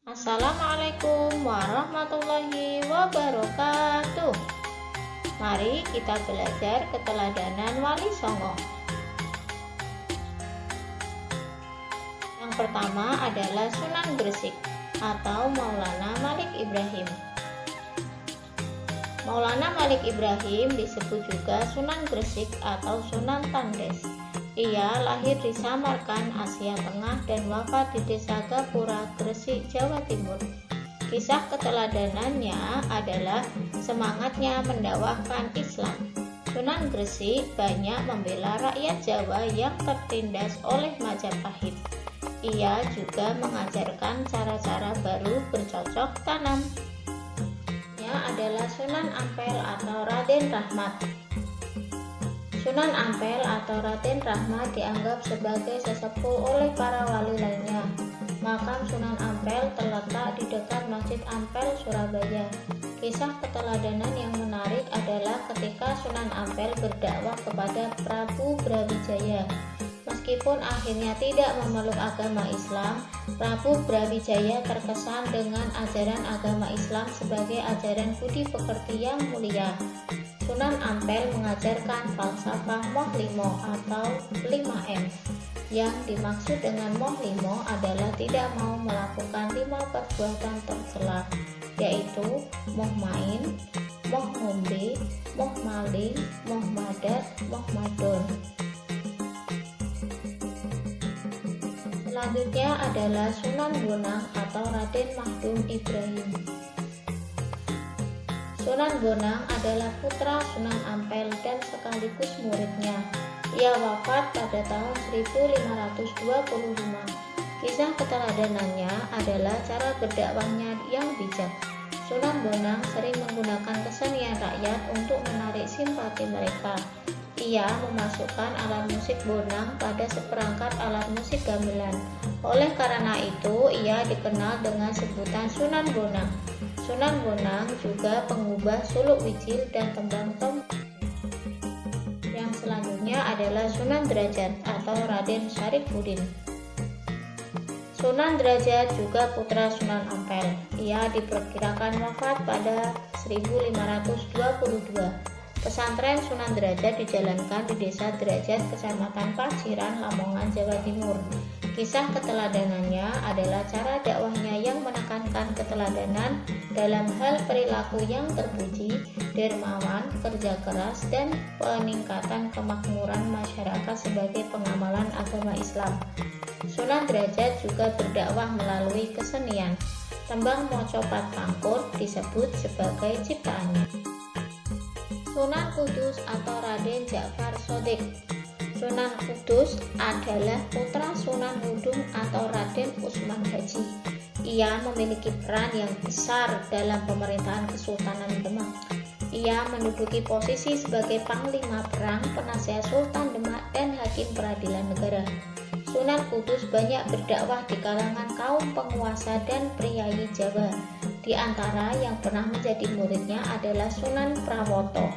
Assalamualaikum warahmatullahi wabarakatuh. Mari kita belajar keteladanan Wali Songo. Yang pertama adalah Sunan Gresik atau Maulana Malik Ibrahim. Maulana Malik Ibrahim disebut juga Sunan Gresik atau Sunan Tandes. Ia lahir di Samarkand, Asia Tengah dan wafat di Desa Gapura, Gresik, Jawa Timur. Kisah keteladanannya adalah semangatnya mendakwahkan Islam. Sunan Gresik banyak membela rakyat Jawa yang tertindas oleh Majapahit. Ia juga mengajarkan cara-cara baru bercocok tanam. Ia adalah Sunan Ampel atau Raden Rahmat. Sunan Ampel atau Raden Rahmat dianggap sebagai sesepuh oleh para wali lainnya. Makam Sunan Ampel terletak di dekat Masjid Ampel, Surabaya. Kisah keteladanan yang menarik adalah ketika Sunan Ampel berdakwah kepada Prabu Brawijaya. Meskipun akhirnya tidak memeluk agama Islam, Prabu Brawijaya terkesan dengan ajaran agama Islam sebagai ajaran budi pekerti yang mulia. Sunan Ampel mengajarkan falsafah Moh Limo atau 5M. Yang dimaksud dengan Moh Limo adalah tidak mau melakukan 5 perbuatan tercela, yaitu moh main, moh ngombe, moh maling, moh madat, moh madon. Selanjutnya adalah Sunan Bonang atau Raden Mahdum Ibrahim. Sunan Bonang adalah putra Sunan Ampel dan sekaligus muridnya. Ia wafat pada tahun 1525. Kisah keteladanannya adalah cara berdakwahnya yang bijak. Sunan Bonang sering menggunakan kesenian rakyat untuk menarik simpati mereka. Ia memasukkan alat musik bonang pada seperangkat alat musik gamelan. Oleh karena itu, ia dikenal dengan sebutan Sunan Bonang. Sunan Bonang juga pengubah suluk wijil dan tembang tom. Yang selanjutnya adalah Sunan Derajat atau Raden Syarifuddin. Sunan Derajat juga putra Sunan Ampel. Ia diperkirakan wafat pada 1522. Pesantren Sunan Derajat dijalankan di Desa Derajat, Kecamatan Paciran, Lamongan, Jawa Timur. Kisah keteladanannya adalah cara dakwahnya yang menekankan keteladanan dalam hal perilaku yang terpuji, dermawan, kerja keras, dan peningkatan kemakmuran masyarakat sebagai pengamalan agama Islam. Sunan Derajat juga berdakwah melalui kesenian. Tembang Mocopat Pangkur disebut sebagai ciptaannya. Sunan Kudus atau Raden Ja'far Shodiq. Sunan Kudus adalah putra Sunan Hudung atau Raden Utsman Haji. Ia memiliki peran yang besar dalam pemerintahan Kesultanan Demak. Ia menduduki posisi sebagai Panglima Perang, Penasihat Sultan Demak, dan Hakim Peradilan Negara. Sunan Kudus banyak berdakwah di kalangan kaum penguasa dan priyayi Jawa. Di antara yang pernah menjadi muridnya adalah Sunan Prawoto,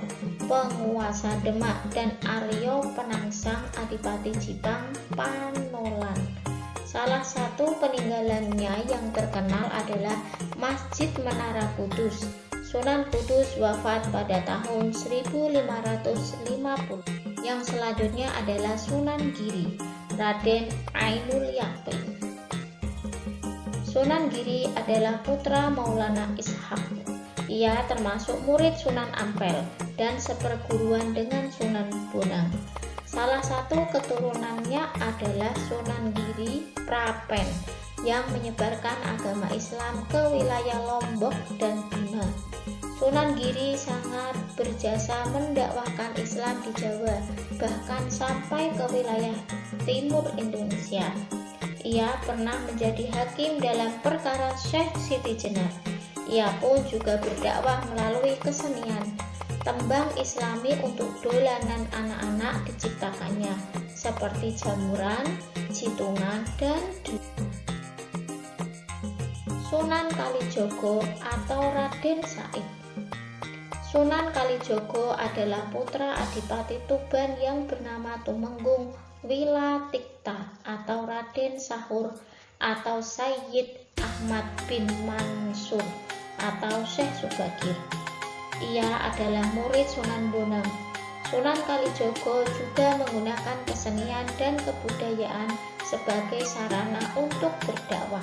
penguasa Demak, dan Aryo Penangsang, Adipati Jipang Panolan. Salah satu peninggalannya yang terkenal adalah Masjid Menara Kudus. Sunan Kudus wafat pada tahun 1550. Yang selanjutnya adalah Sunan Giri, Raden Ainul Yakin. Sunan Giri adalah putra Maulana Ishak. Ia termasuk murid Sunan Ampel dan seperguruan dengan Sunan Bonang. Salah satu keturunannya adalah Sunan Giri Prapen yang menyebarkan agama Islam ke wilayah Lombok dan Bima. Sunan Giri sangat berjasa mendakwahkan Islam di Jawa, bahkan sampai ke wilayah timur Indonesia. Ia pernah menjadi hakim dalam perkara Syekh Siti Jenar. Ia pun juga berdakwah melalui kesenian. Tembang Islami untuk dolanan anak-anak diciptakannya, seperti jamuran, citungan, dan Sunan Kalijogo atau Raden Said. Sunan Kalijogo adalah putra Adipati Tuban yang bernama Tumenggung Wilatikta atau Raden Sahur atau Sayyid Ahmad bin Mansur atau Syekh Subakir. Ia adalah murid Sunan Bonang. Sunan Kalijogo juga menggunakan kesenian dan kebudayaan sebagai sarana untuk berdakwah,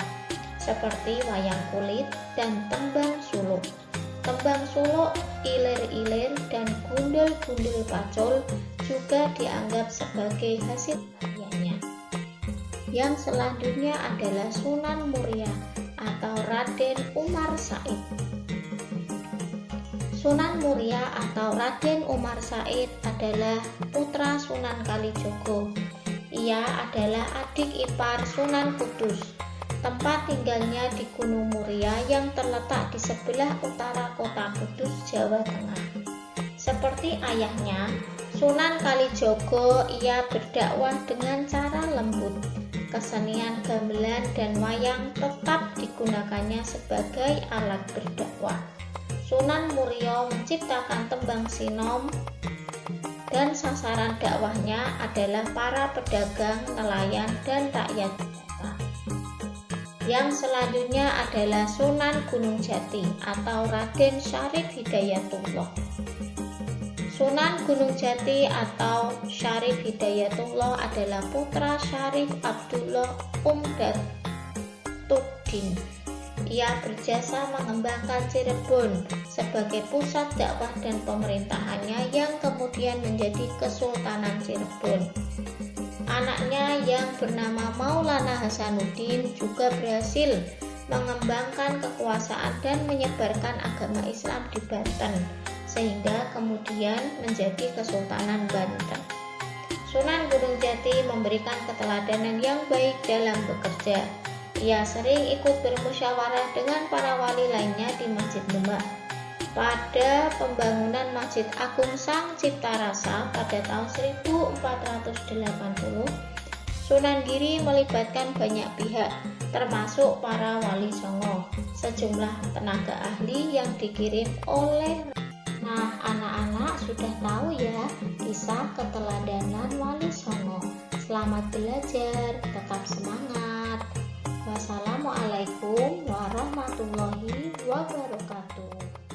seperti wayang kulit dan tembang suluk. Tembang suluk, ilir-ilir, dan gundul-gundul pacul juga dianggap sebagai hasil karyanya. Yang selanjutnya adalah Sunan Muria atau Raden Umar Said. Sunan Muria atau Raden Umar Said adalah putra Sunan Kalijogo. Ia adalah adik ipar Sunan Kudus. Tempat tinggalnya di Gunung Muria yang terletak di sebelah utara kota Kudus, Jawa Tengah. Seperti ayahnya, Sunan Kalijogo, ia berdakwah dengan cara lembut. Kesenian gamelan dan wayang tetap digunakannya sebagai alat berdakwah. Sunan Muria menciptakan tembang sinom dan sasaran dakwahnya adalah para pedagang, nelayan, dan rakyat biasa. Yang selanjutnya adalah Sunan Gunung Jati atau Raden Syarif Hidayatullah. Sunan Gunung Jati atau Syarif Hidayatullah adalah putra Syarif Abdullah Umdatuddin. Ia berjasa mengembangkan Cirebon sebagai pusat dakwah dan pemerintahannya yang kemudian menjadi Kesultanan Cirebon. Anaknya yang bernama Maulana Hasanuddin juga berhasil mengembangkan kekuasaan dan menyebarkan agama Islam di Banten, sehingga kemudian menjadi Kesultanan Banten. Sunan Gunung Jati memberikan keteladanan yang baik dalam bekerja. Ia sering ikut bermusyawarah dengan para wali lainnya di Masjid Demak. Pada pembangunan Masjid Agung Sang Cipta Rasa pada tahun 1480, Sunan Giri melibatkan banyak pihak, termasuk para wali songo, sejumlah tenaga ahli yang dikirim oleh. Nah, anak-anak sudah tahu ya kisah keteladanan Wali Songo. Selamat belajar, tetap semangat. Wassalamualaikum warahmatullahi wabarakatuh.